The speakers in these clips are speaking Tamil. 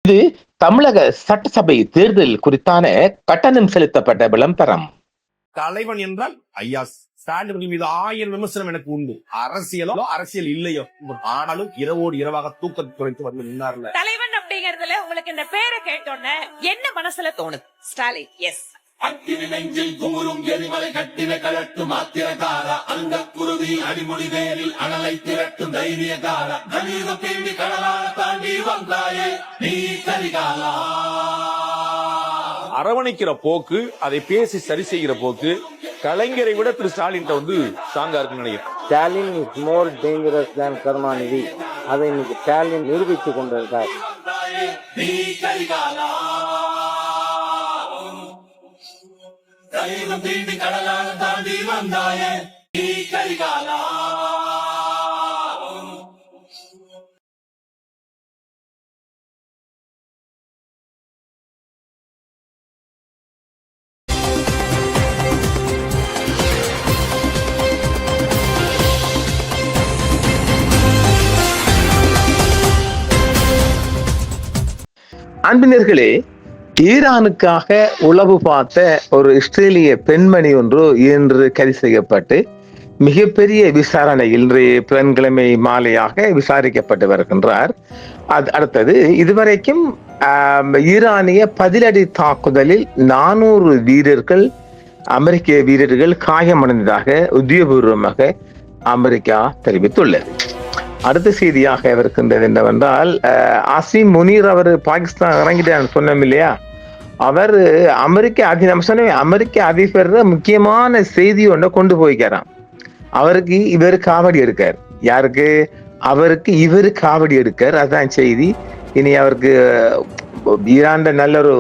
இது தமிழக சட்டசபை தேர்தல் குறித்தான கட்டணம் செலுத்தப்பட்ட விளம்பரம். தலைவன் என்றால் ஐயா ஸ்டாலின் மீது 1000 விமர்சனம் எனக்கு உண்டு. அரசியல் இல்லையோ, ஆனாலும் இரவோடு இரவாக தூக்கத்தை குறைத்து வந்து நின்னார்ல. தலைவன் அப்படிங்கறதுல உங்களுக்கு இந்த பேரை கேட்டோன்னே என்ன மனசுல தோணுது? ஸ்டாலின். எஸ். அக்கினி நெஞ்சில் குமுறும் எரிமலை கட்டின கலட்டும் ஆத்திரகாரா, அந்த குருதி அடிமொழி வேரில் அனலை திரட்டும் தைரியகாரா, கணீரம் தேடி கடலால தாண்டி வந்தாயே நீ கரிகாலா. அரவணைக்கிற போக்கு, அதை பேசி சரி செய்கிற போக்கு கலைஞரை விட திரு ஸ்டாலின் வந்து ஸ்ட்ராங்கா இருக்குன்னு நினைக்கிறேன். ஸ்டாலின் இஸ் மோர் டேஞ்சரஸ் தேன் கருணாநிதி. அதை இன்னைக்கு ஸ்டாலின் நிரூபித்துக் கொண்டிருக்கார். நீ கரிகாலா, தைரியம் தேடி கடலால தாண்டி வந்தாயே நீ கரிகாலா. அன்பினர்களே, ஈரானுக்காக உளவு பார்த்த ஒரு இஸ்ரேலிய பெண்மணி ஒன்று இன்று கைது செய்யப்பட்டு மிகப்பெரிய விசாரணை இன்றைய புதன்கிழமை மாலையாக விசாரிக்கப்பட்டு வருகின்றார். அடுத்தது இதுவரைக்கும் ஈரானிய பதிலடி தாக்குதலில் 400 வீரர்கள், அமெரிக்க வீரர்கள் காயமடைந்ததாக உத்தியோகபூர்வமாக அமெரிக்கா தெரிவித்துள்ளது. அடுத்த செய்தியாக இருக்கின்றது என்னவென்றால், அசீம் முனீர் அவர் பாகிஸ்தான் இறங்கிட்டார் சொன்னோம் இல்லையா, அவர் அமெரிக்க அதிபர் முக்கியமான செய்தி ஒன்றை கொண்டு போய்க்கிறான். அவருக்கு இவர் காவடி எடுக்கார். யாருக்கு? அவருக்கு இவர் காவடி எடுக்கார். அதுதான் செய்தி. இனி அவருக்கு ஈரான் நல்ல ஒரு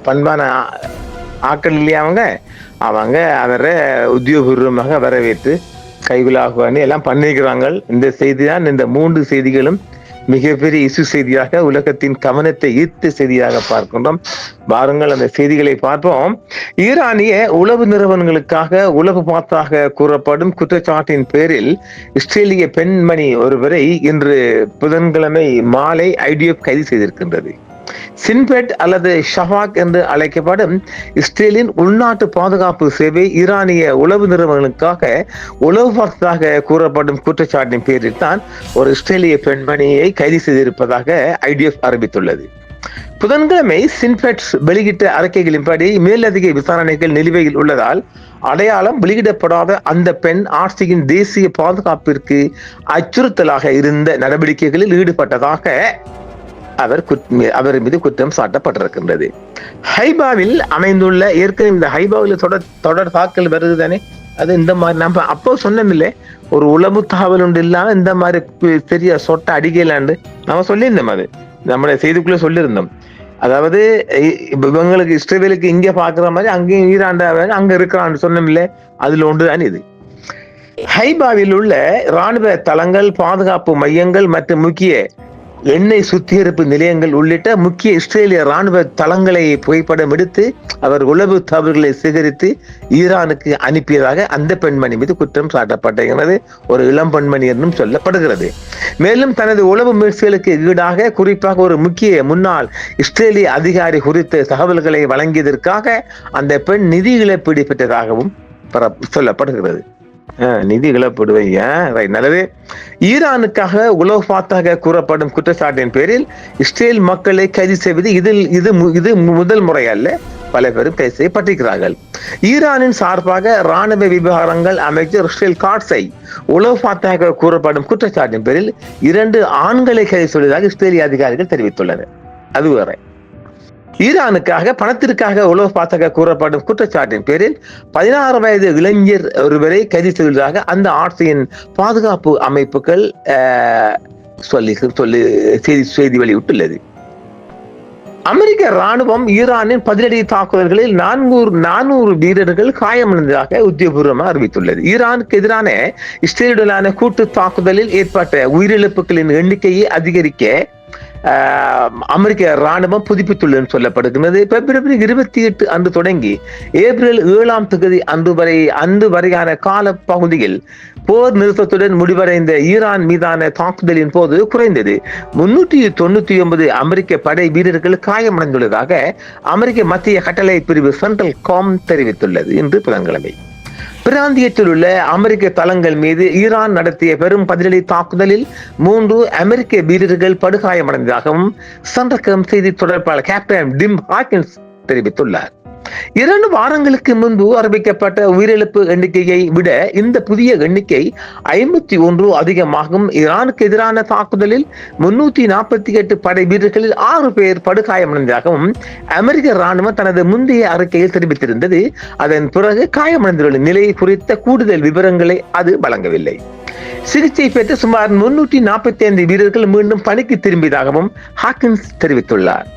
பண்பான ஆக்கள் இல்லையா, அவங்க அவரை உத்தியோகபூர்வமாக வரவேற்று கைகுலாகுவான்னு எல்லாம் பண்ணிக்கிறாங்க. இந்த செய்தி தான், இந்த 3 செய்திகளும் மிகப்பெரிய இசு செய்தியாக உலகத்தின் கவனத்தை ஈர்த்த செய்தியாக பார்க்கின்றோம். வாருங்கள் அந்த செய்திகளை பார்ப்போம். ஈரானிய உளவு நிறுவனங்களுக்காக உளவு பார்த்ததாக கூறப்படும் குற்றச்சாட்டின் பேரில் இஸ்ரேலிய பெண்மணி ஒருவரை இன்று புதன்கிழமை மாலை ஐடிஎஃப் கைது செய்திருக்கின்றது. சின்பெட் அல்லது ஷவாக் என்று அழைக்கப்படும் இஸ்ரேலின் உள்நாட்டு பாதுகாப்பு சேவை ஈரானிய உளவு நிறுவனங்களுக்காக உளவு பார்த்ததாக கூறப்படும் குற்றச்சாட்டின் பேரில் தான் ஒரு இஸ்ரேலிய பெண்மணியை கைது செய்திருப்பதாக ஐடிஎஃப் அறிவித்துள்ளது. புதன்கிழமை சின்பெட் வெளியிட்ட அறிக்கைகளின்படி மேலதிக விசாரணைகள் நிலுவையில் உள்ளதால் அடையாளம் வெளியிடப்படாத அந்த பெண் ஆட்சியின் தேசிய பாதுகாப்பிற்கு அச்சுறுத்தலாக இருந்த நடவடிக்கைகளில் ஈடுபட்டதாக அவர் மீது குற்றம் சாட்டப்பட்டிருக்கின்றது. ஹைபாவில் அமைந்துள்ள, ஏற்கனவே இந்த ஹைபாவில் தொடர் தாக்கல் வருது தானே, அது இந்த மாதிரி நம்ம அப்போ சொன்னோம், ஒரு உளவு தகவல் ஒன்று இல்லாம இந்த மாதிரி பெரிய சொட்ட அடிக்கலாண்டு நம்ம சொல்லியிருந்தோம். அது நம்முடைய செய்திக்குள்ள சொல்லியிருந்தோம். அதாவது இவங்களுக்கு இஸ்ரேலுக்கு இங்க பாக்குற மாதிரி அங்கேயும் ஈரான் அங்க இருக்கிறான்னு சொன்னோம். அதுல ஒன்றுதான் இது. ஹைபாவில் உள்ள இராணுவ தளங்கள், பாதுகாப்பு மையங்கள் மற்றும் முக்கிய எண்ணெய் சுத்திகரிப்பு நிலையங்கள் உள்ளிட்ட முக்கிய இஸ்ரேலிய ராணுவ தளங்களை புகைப்படம் எடுத்து அவர் உளவு தகவல்களை சேகரித்து ஈரானுக்கு அனுப்பியதாக அந்த பெண்மணி மீது குற்றம் சாட்டப்பட்டிருக்கிறது. ஒரு இளம் பெண்மணி என்றும் சொல்லப்படுகிறது. மேலும் தனது உளவு முயற்சிகளுக்கு ஈடாக குறிப்பாக ஒரு முக்கிய முன்னாள் இஸ்ரேலிய அதிகாரி குறித்த தகவல்களை வழங்கியதற்காக அந்த பெண் நிதி இழப்பீடு பெற்றதாகவும் சொல்லப்படுகிறது. நிதி இழப்படுவையா, நல்லது. ஈரானுக்காக உளவு பார்த்ததாக கூறப்படும் குற்றச்சாட்டின் பேரில் இஸ்ரேல் மக்களை கைது செய்வது இது முதல் முறை அல்ல. பல பேரும் கைது செய்யப்பட்டிருக்கிறார்கள். ஈரானின் சார்பாக இராணுவ விவகாரங்கள் அமைச்சர் இஸ்ரேல் காட்ஸை உளவு பார்த்ததாக கூறப்படும் குற்றச்சாட்டின் பேரில் 2 ஆண்களை கைது செய்வதாக இஸ்ரேலிய அதிகாரிகள் தெரிவித்துள்ளனர். அதுவரை ஈரானுக்காக பணத்திற்காக உளவு பார்த்ததாக கூறப்படும் குற்றச்சாட்டின் பேரில் 16 வயது இளைஞர் ஒருவரை கைது செய்ததாக அந்த ஆட்சியின் பாதுகாப்பு அமைப்புகள் செய்தி வெளியிட்டுள்ளது. அமெரிக்க ராணுவம் ஈரானின் பதிலடி தாக்குதல்களில் 400 வீரர்கள் காயமடைந்ததாக உத்தியோகபூர்வமாக அறிவித்துள்ளது. ஈரானுக்கு எதிரான இஸ்ரேலுடனான கூட்டு தாக்குதலில் ஏற்பட்ட உயிரிழப்புகளின் எண்ணிக்கையை அதிகரிக்க அமெரிக்க ராணுவம் புதுப்பித்துள்ளது சொல்லப்படுகிறது. பிப்ரவரி 28 அன்று தொடங்கி ஏப்ரல் 7 அன்று வரையான கால பகுதியில் போர் நிறுத்தத்துடன் முடிவடைந்த ஈரான் மீதான தாக்குதலின் போது குறைந்தது 399 அமெரிக்க படை வீரர்கள் காயமடைந்துள்ளதாக அமெரிக்க மத்திய கட்டளை பிரிவு சென்ட்ரல் காம் தெரிவித்துள்ளது இன்று புதன்கிழமை. பிராந்தியத்தில் உள்ள அமெரிக்க தளங்கள் மீது ஈரான் நடத்திய பெரும் பதிலடி தாக்குதலில் 3 அமெரிக்க வீரர்கள் படுகாயமடைந்ததாகவும் சென்ட்ரல் செய்தி தொடர்பாளர் கேப்டன் டிம் ஹாக்கின்ஸ் தெரிவித்துள்ளார். 2 வாரங்களுக்கு முன்பு அறிவிக்கப்பட்ட உயிரிழப்பு எண்ணிக்கையை விட இந்த புதிய எண்ணிக்கை 51 அதிகமாகும். ஈரானுக்கு எதிரான தாக்குதலில் 348 படை வீரர்களில் 6 பேர் படுகாயமடைந்ததாகவும் அமெரிக்க ராணுவம் தனது முந்தைய அறிக்கையில் தெரிவித்திருந்தது. அதன் பிறகு காயமடைந்துள்ள நிலை குறித்த கூடுதல் விவரங்களை அது வழங்கவில்லை. சிகிச்சை பெற்று சுமார் 345 வீரர்கள் மீண்டும் பணிக்கு திரும்பியதாகவும் ஹாக்கின்ஸ் தெரிவித்துள்ளார்.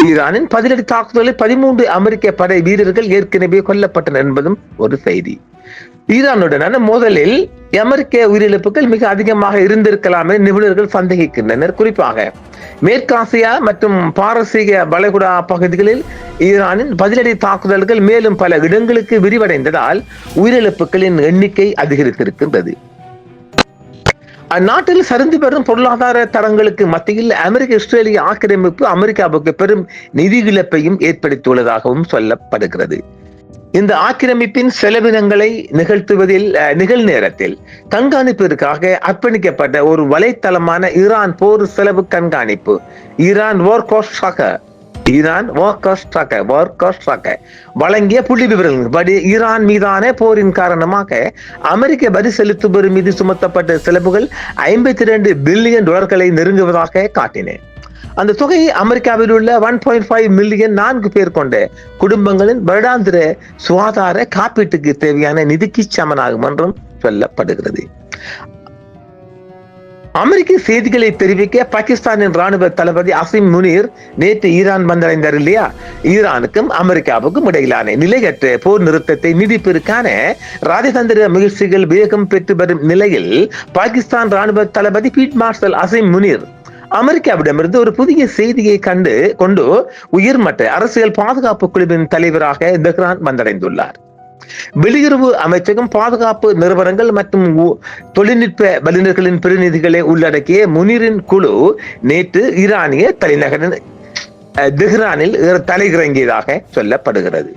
ஈரானின் பதிலடி தாக்குதலில் 13 அமெரிக்க படை வீரர்கள் ஏற்கனவே கொல்லப்பட்டனர் என்பதும் ஒரு செய்தி. ஈரானுடனான மோதலில் அமெரிக்க உயிரிழப்புகள் மிக அதிகமாக இருந்திருக்கலாம் என நிபுணர்கள் சந்தேகிக்கின்றனர். குறிப்பாக மேற்காசியா மற்றும் பாரசீக வளைகுடா பகுதிகளில் ஈரானின் பதிலடி தாக்குதல்கள் மேலும் பல இடங்களுக்கு விரிவடைந்ததால் உயிரிழப்புகளின் எண்ணிக்கை அதிகரித்திருக்கின்றது. அந்நாட்டில் சரிந்து பெறும் பொருளாதார தரங்களுக்கு மத்தியில் அமெரிக்க இஸ்ரேலிய ஆக்கிரமிப்பு அமெரிக்காவுக்கு பெரும் நிதி இழப்பையும் ஏற்படுத்தியுள்ளதாகவும் சொல்லப்படுகிறது. இந்த ஆக்கிரமிப்பின் செலவினங்களை நிகழ்த்துவதில் நிகழ்நேரத்தில் கண்காணிப்பிற்காக அர்ப்பணிக்கப்பட்ட ஒரு வலைத்தளமான ஈரான் போர் செலவு கண்காணிப்பு ஈரான் வழங்கிய புள்ளி விவரங்களின்படி ஈரான் மீதான போரின் காரணமாக அமெரிக்க வரி செலுத்துவோர் மீது சுமத்தப்பட்ட செலவுகள் $52 பில்லியன் நெருங்குவதாக காட்டின. அந்த தொகை அமெரிக்காவில் உள்ள 1.5 மில்லியன் 4 பேர் கொண்ட குடும்பங்களின் வருடாந்திர சுகாதார காப்பீட்டுக்கு தேவையான நிதிக்கு சமனாகும் என்றும் சொல்லப்படுகிறது. அமெரிக்க செய்திகளை தெரிவிக்க பாகிஸ்தானின் ராணுவ தளபதி அசிம் முனீர் நேற்று ஈரான் வந்தடைந்தார் இல்லையா? ஈரானுக்கும் அமெரிக்காவுக்கும் இடையிலான நிலையற்ற போர் நிறுத்தத்தை நீடிப்பதற்கான ராஜதந்திர முயற்சிகள் வேகம் பெற்று வரும் நிலையில் பாகிஸ்தான் ராணுவ தளபதி ஃபீல்ட் மார்ஷல் அசிம் முனீர் அமெரிக்காவிடமிருந்து ஒரு புதிய செய்தியை கொண்டு உயர்மட்ட அரசியல் பாதுகாப்பு குழுவின் தலைவராக தெஹ்ரான் வந்தடைந்துள்ளார். வெளியுறவு அமைச்சகம், பாதுகாப்பு நிறுவனங்கள் மற்றும் தொழில்நுட்ப வல்லுநர்களின் பிரதிநிதிகளை உள்ளடக்கிய முனீரின் குழு நேற்று ஈரானிய தலைநகரின் தெஹ்ரானில் தலையிறங்கியதாக சொல்லப்படுகிறது.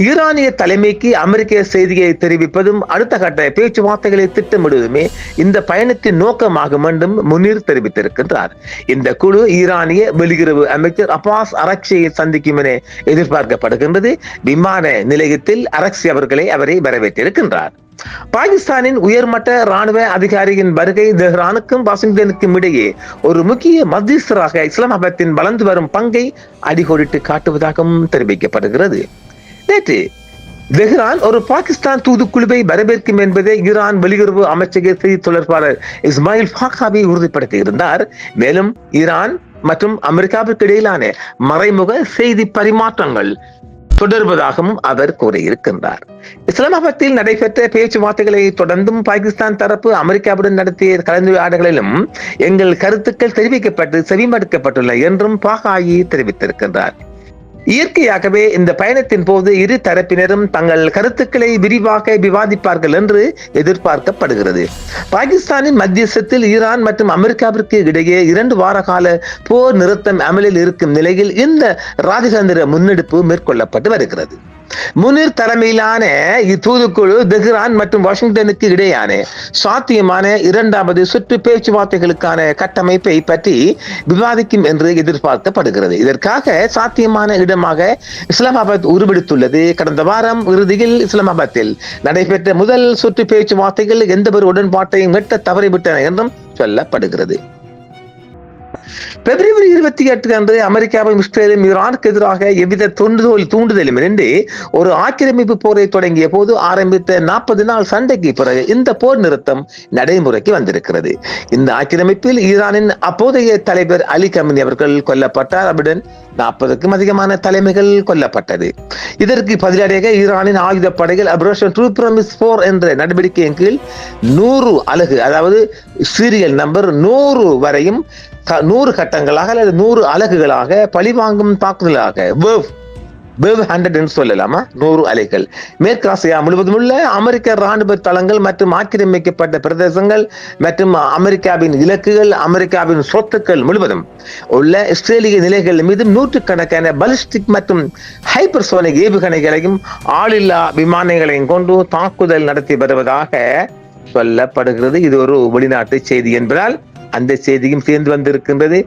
ஈரானிய தலைமைக்கு அமெரிக்க செய்தியை தெரிவிப்பதும் அடுத்த கட்ட பேச்சுவார்த்தைகளை திட்டமிடுவதுமே இந்த பயணத்தின் நோக்கமாகும் என்றும் முனீர் தெரிவித்திருக்கின்றார். இந்த குழு ஈரானிய வெளியுறவு அமைச்சர் அப்பாஸ் அரக்சியை சந்திக்கும் என எதிர்பார்க்கப்படுகின்றது. விமான நிலையத்தில் அரக்சி அவரை வரவேற்றிருக்கின்றார். பாகிஸ்தானின் உயர்மட்ட ராணுவ அதிகாரியின் வருகை தெஹ்ரானுக்கும் வாஷிங்டனுக்கும் இடையே ஒரு முக்கிய மத்தியஸ்தராக இஸ்லாமாபாத்தின் வளர்ந்து வரும் பங்கை அடிகோடிட்டு காட்டுவதாகவும் தெரிவிக்கப்படுகிறது. நேற்று தெஹ்ரான் ஒரு பாகிஸ்தான் தூதுக்குழுவை வரவேற்கும் என்பதை ஈரான் வெளியுறவு அமைச்சக செய்தி தொடர்பாளர் இஸ்மாயில் பாகாவி உறுதிப்படுத்தியிருந்தார். மேலும் ஈரான் மற்றும் அமெரிக்காவிற்கு இடையிலான மறைமுக செய்தி பரிமாற்றங்கள் தொடர்வதாகவும் அவர் கூறியிருக்கின்றார். இஸ்லாமாபாத்தில் நடைபெற்ற பேச்சுவார்த்தைகளை தொடர்ந்தும் பாகிஸ்தான் தரப்பு அமெரிக்காவுடன் நடத்திய கலந்துரையாடல்களிலும் எங்கள் கருத்துக்கள் தெரிவிக்கப்பட்டு செவிமடுக்கப்பட்டுள்ளன என்றும் பாகாயி தெரிவித்திருக்கின்றார். இயற்கையாகவே இந்த பயணத்தின் போது இரு தரப்பினரும் தங்கள் கருத்துக்களை விரிவாக விவாதிப்பார்கள் என்று எதிர்பார்க்கப்படுகிறது. பாகிஸ்தானின் மத்தியஸ்தத்தில் ஈரான் மற்றும் அமெரிக்காவிற்கு இடையே 2 வார கால போர் நிறுத்தம் அமலில் இருக்கும் நிலையில் இந்த ராஜதந்திர முன்னெடுப்பு மேற்கொள்ளப்பட்டு வருகிறது. முனீர் தலைமையிலான இத்தூதுக்குழு தெஹ்ரான் மற்றும் வாஷிங்டனுக்கு இடையான சாத்தியமான 2வது சுற்று பேச்சுவார்த்தைகளுக்கான கட்டமைப்பை பற்றி விவாதிக்கும் என்று எதிர்பார்க்கப்படுகிறது. இதற்காக சாத்தியமான இடமாக இஸ்லாமாபாத் உருவெடுத்துள்ளது. கடந்த வாரம் இறுதியில் இஸ்லாமாபாத்தில் நடைபெற்ற முதல் சுற்று பேச்சுவார்த்தைகள் எந்த ஒரு உடன்பாட்டையும் எட்ட தவறிவிட்டன என்றும் சொல்லப்படுகிறது. பிப்ரவரி 28 அன்று அமெரிக்காவும் இஸ்ரேலும் ஈரானுக்கு எதிராக எவ்வித தூண்டுதலும் இன்றி ஒரு ஆக்கிரமிப்பு போரை தொடங்கிய போது ஆரம்பித்த 40 நாள் சண்டைக்கு பிறகு இந்த போர் நிறுத்தம் நடைமுறைக்கு வந்திருக்கிறது. இந்த ஆக்கிரமிப்பில் ஈரானின் அப்போதைய தலைவர் அலி கமினி அவர்கள் கொல்லப்பட்டார். அவருடன் 40க்கும் அதிகமான தலைமைகள் கொல்லப்பட்டது. இதற்கு பதிலடியாக ஈரானின் ஆயுதப்படைகள் ஆபரேஷன் ட்ரூ ப்ராமிஸ் 4 என்ற நடவடிக்கையின் கீழ் 100 அலகு, அதாவது சீரியல் நம்பர் 100 வரையும் 100 கட்டங்களாக அல்லது 100 அலகுகளாக பழிவாங்கும் தாக்குதலாக வேவ் 100 என்று சொல்லலாமா, 100 அலைகள் மேற்காசியா முழுவதும் உள்ள அமெரிக்க ராணுவ தளங்கள் மற்றும் ஆக்கிரமிக்கப்பட்ட பிரதேசங்கள் மற்றும் அமெரிக்காவின் இலக்குகள், அமெரிக்காவின் சொத்துக்கள் முழுவதும் உள்ள இஸ்ரேலிய நிலைகள் மீது நூற்றுக்கணக்கான பலிஸ்டிக் மற்றும் ஹைப்பர்சோனிக் ஏவுகணைகளையும் ஆளில்லா விமானங்களையும் கொண்டு தாக்குதல் நடத்தி வருவதாக சொல்லப்படுகிறது. இது ஒரு வெளிநாட்டு செய்தி என்பதால் அந்த செய்தியும் சேர்ந்து வந்திருக்கின்றது.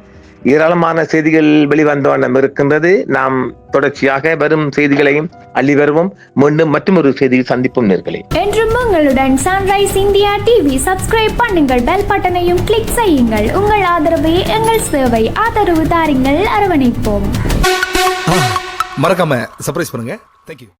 ஏராளமான செய்திகள் வெளிவந்த வண்ணம் இருக்கின்றது. நாம் தொடர்ச்சியாக வரும் செய்திகளையும் அள்ளி வருவோம். மீண்டும் மற்றொரு செய்தியில் சந்திப்போம் நேர்களே. என்றும் உங்களுடன் சன்ரைஸ் இந்தியா டிவி சப்ஸ்கிரைப் பண்ணுங்கள், பெல் பட்டனையும் கிளிக் செய்யுங்கள். உங்கள் ஆதரவே எங்கள் சேவை. ஆதரவு தாருங்கள், அரவணைப்போம். மறக்காம சர்ப்ரைஸ் பண்ணுங்க. தேங்க்யூ.